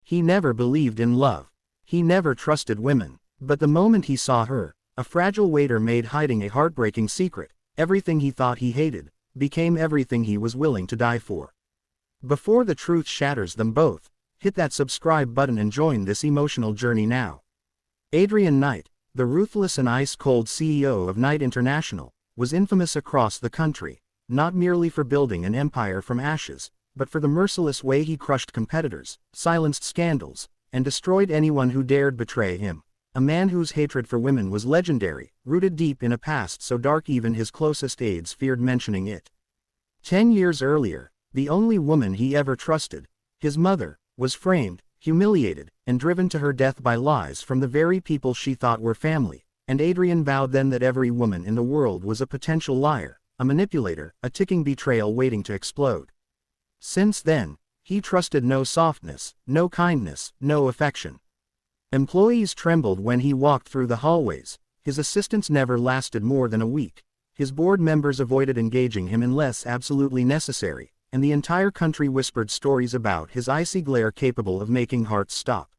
He never believed in love. He never trusted women. But the moment he saw her, a fragile waiter-maid hiding a heartbreaking secret, everything he thought he hated became everything he was willing to die for. Before the truth shatters them both, hit that subscribe button and join this emotional journey now. Adrian Knight, the ruthless and ice-cold CEO of Knight International, was infamous across the country, not merely for building an empire from ashes, but for the merciless way he crushed competitors, silenced scandals, and destroyed anyone who dared betray him. A man whose hatred for women was legendary, rooted deep in a past so dark even his closest aides feared mentioning it. 10 years earlier, the only woman he ever trusted, his mother, was framed, humiliated, and driven to her death by lies from the very people she thought were family, and Adrian vowed then that every woman in the world was a potential liar, a manipulator, a ticking betrayal waiting to explode. Since then, he trusted no softness, no kindness, no affection. Employees trembled when he walked through the hallways, his assistants never lasted more than a week, his board members avoided engaging him unless absolutely necessary, and the entire country whispered stories about his icy glare capable of making hearts stop.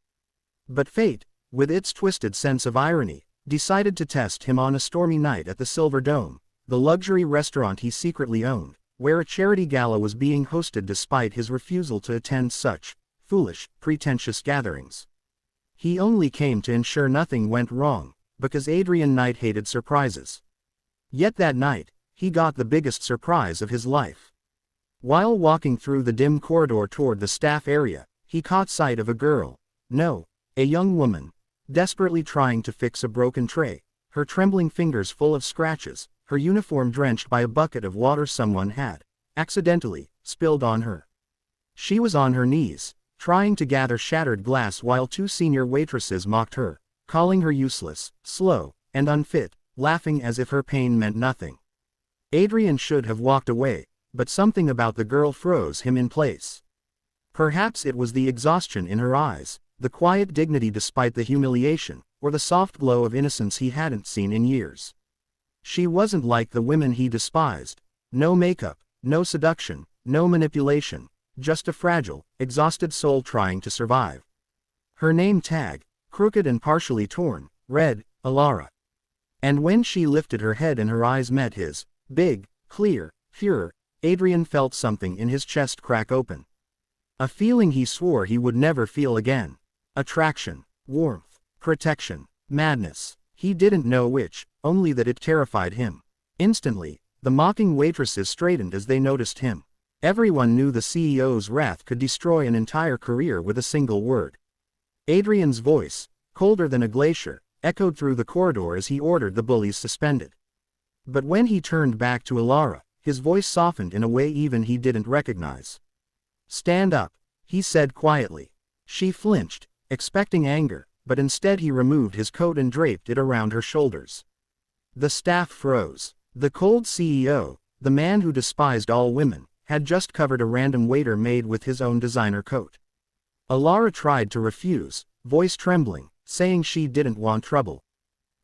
But fate, with its twisted sense of irony, decided to test him on a stormy night at the Silver Dome, the luxury restaurant he secretly owned, where a charity gala was being hosted despite his refusal to attend such foolish, pretentious gatherings. He only came to ensure nothing went wrong, because Adrian Knight hated surprises. Yet that night, he got the biggest surprise of his life. While walking through the dim corridor toward the staff area, he caught sight of a girl, no, a young woman, desperately trying to fix a broken tray, her trembling fingers full of scratches, her uniform drenched by a bucket of water someone had, accidentally, spilled on her. She was on her knees, trying to gather shattered glass while 2 senior waitresses mocked her, calling her useless, slow, and unfit, laughing as if her pain meant nothing. Adrian should have walked away, but something about the girl froze him in place. Perhaps it was the exhaustion in her eyes, the quiet dignity despite the humiliation, or the soft glow of innocence he hadn't seen in years. She wasn't like the women he despised. No makeup, no seduction, no manipulation, just a fragile, exhausted soul trying to survive. Her name tag, crooked and partially torn, read, Alara. And when she lifted her head and her eyes met his, big, clear, pure, Adrian felt something in his chest crack open. A feeling he swore he would never feel again. Attraction, warmth, protection, madness. He didn't know which, only that it terrified him. Instantly, the mocking waitresses straightened as they noticed him. Everyone knew the CEO's wrath could destroy an entire career with a single word. Adrian's voice, colder than a glacier, echoed through the corridor as he ordered the bullies suspended. But when he turned back to Alara, his voice softened in a way even he didn't recognize. "Stand up," he said quietly. She flinched, expecting anger, but instead he removed his coat and draped it around her shoulders. The staff froze. The cold CEO, the man who despised all women, had just covered a random waiter-maid with his own designer coat. Alara tried to refuse, voice trembling, saying she didn't want trouble.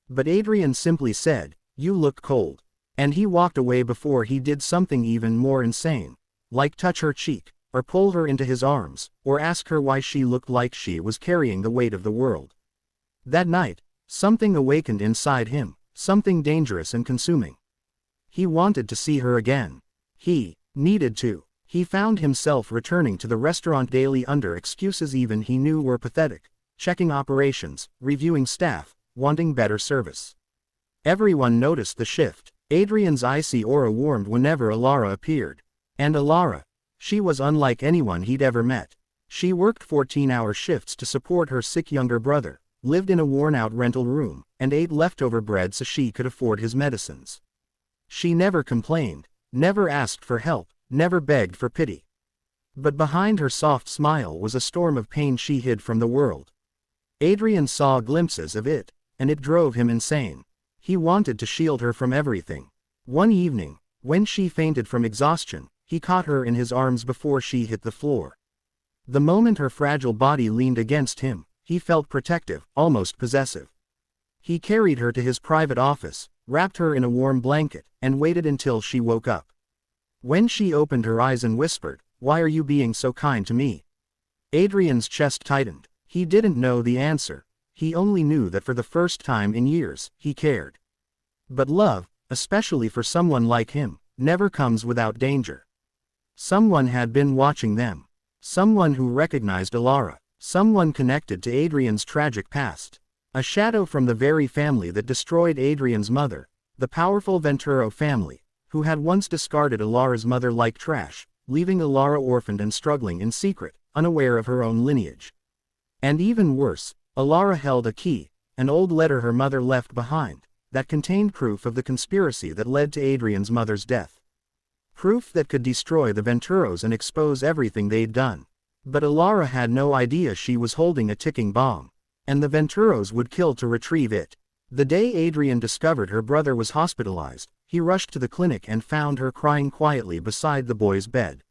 But Adrian simply said, "You look cold." And he walked away before he did something even more insane, like touch her cheek, or pull her into his arms, or ask her why she looked like she was carrying the weight of the world. That night, something awakened inside him, something dangerous and consuming. He wanted to see her again. He needed to. He found himself returning to the restaurant daily under excuses even he knew were pathetic, checking operations, reviewing staff, wanting better service. Everyone noticed the shift. Adrian's icy aura warmed whenever Alara appeared. And Alara, she was unlike anyone he'd ever met. She worked 14-hour shifts to support her sick younger brother, lived in a worn-out rental room, and ate leftover bread so she could afford his medicines. She never complained, never asked for help, never begged for pity. But behind her soft smile was a storm of pain she hid from the world. Adrian saw glimpses of it, and it drove him insane. He wanted to shield her from everything. One evening, when she fainted from exhaustion, he caught her in his arms before she hit the floor. The moment her fragile body leaned against him, he felt protective, almost possessive. He carried her to his private office, wrapped her in a warm blanket, and waited until she woke up. When she opened her eyes and whispered, "Why are you being so kind to me?" Adrian's chest tightened. He didn't know the answer. He only knew that for the first time in years, he cared. But love, especially for someone like him, never comes without danger. Someone had been watching them. Someone who recognized Alara. Someone connected to Adrian's tragic past. A shadow from the very family that destroyed Adrian's mother, the powerful Venturo family, who had once discarded Alara's mother like trash, leaving Alara orphaned and struggling in secret, unaware of her own lineage. And even worse, Alara held a key, an old letter her mother left behind, that contained proof of the conspiracy that led to Adrian's mother's death. Proof that could destroy the Venturos and expose everything they'd done. But Alara had no idea she was holding a ticking bomb, and the Venturos would kill to retrieve it. The day Adrian discovered her brother was hospitalized, he rushed to the clinic and found her crying quietly beside the boy's bed.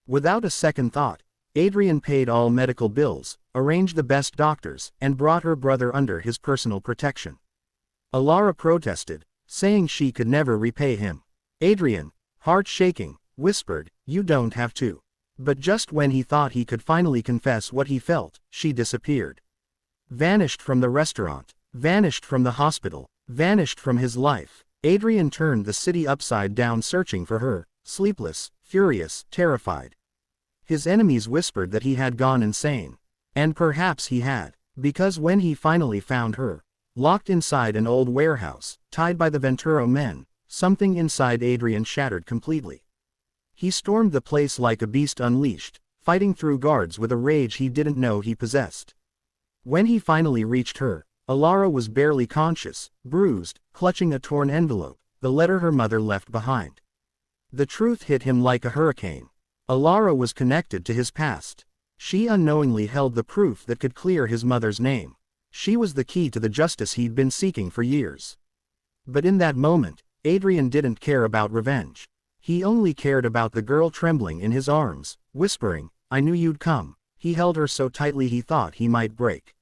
Without a second thought, Adrian paid all medical bills, arranged the best doctors, and brought her brother under his personal protection. Alara protested, saying she could never repay him. Adrian, heart shaking, whispered, "You don't have to." But just when he thought he could finally confess what he felt, she disappeared. Vanished from the restaurant, vanished from the hospital, vanished from his life. Adrian turned the city upside down searching for her, sleepless, furious, terrified. His enemies whispered that he had gone insane. And perhaps he had, because when he finally found her, locked inside an old warehouse, tied by the Venturo men, something inside Adrian shattered completely. He stormed the place like a beast unleashed, fighting through guards with a rage he didn't know he possessed. When he finally reached her, Alara was barely conscious, bruised, clutching a torn envelope, the letter her mother left behind. The truth hit him like a hurricane. Alara was connected to his past. She unknowingly held the proof that could clear his mother's name. She was the key to the justice he'd been seeking for years. But in that moment, Adrian didn't care about revenge. He only cared about the girl trembling in his arms, whispering, "I knew you'd come." He held her so tightly he thought he might break.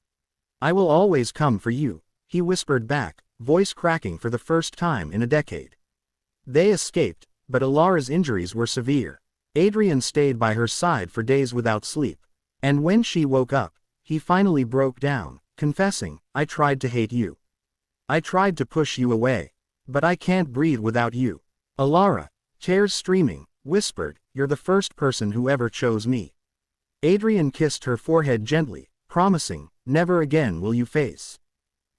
"I will always come for you," he whispered back, voice cracking for the first time in a decade. They escaped, but Alara's injuries were severe. Adrian stayed by her side for days without sleep. And when she woke up, he finally broke down, confessing, "I tried to hate you. I tried to push you away. But I can't breathe without you." Alara, tears streaming, whispered, "You're the first person who ever chose me." Adrian kissed her forehead gently, promising, "Never again will you face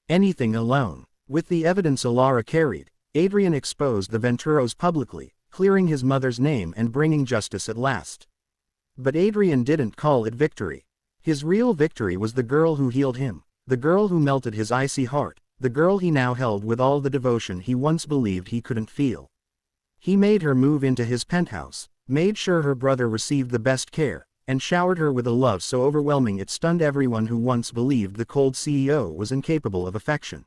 anything alone." With the evidence Alara carried, Adrian exposed the Venturos publicly, clearing his mother's name and bringing justice at last. But Adrian didn't call it victory. His real victory was the girl who healed him, the girl who melted his icy heart, the girl he now held with all the devotion he once believed he couldn't feel. He made her move into his penthouse, made sure her brother received the best care, and showered her with a love so overwhelming it stunned everyone who once believed the cold CEO was incapable of affection.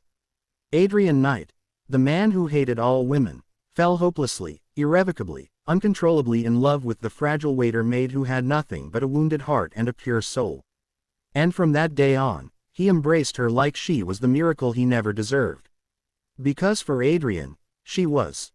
Adrian Knight, the man who hated all women, fell hopelessly, irrevocably, uncontrollably in love with the fragile waiter-maid who had nothing but a wounded heart and a pure soul. And from that day on, he embraced her like she was the miracle he never deserved. Because for Adrian, she was.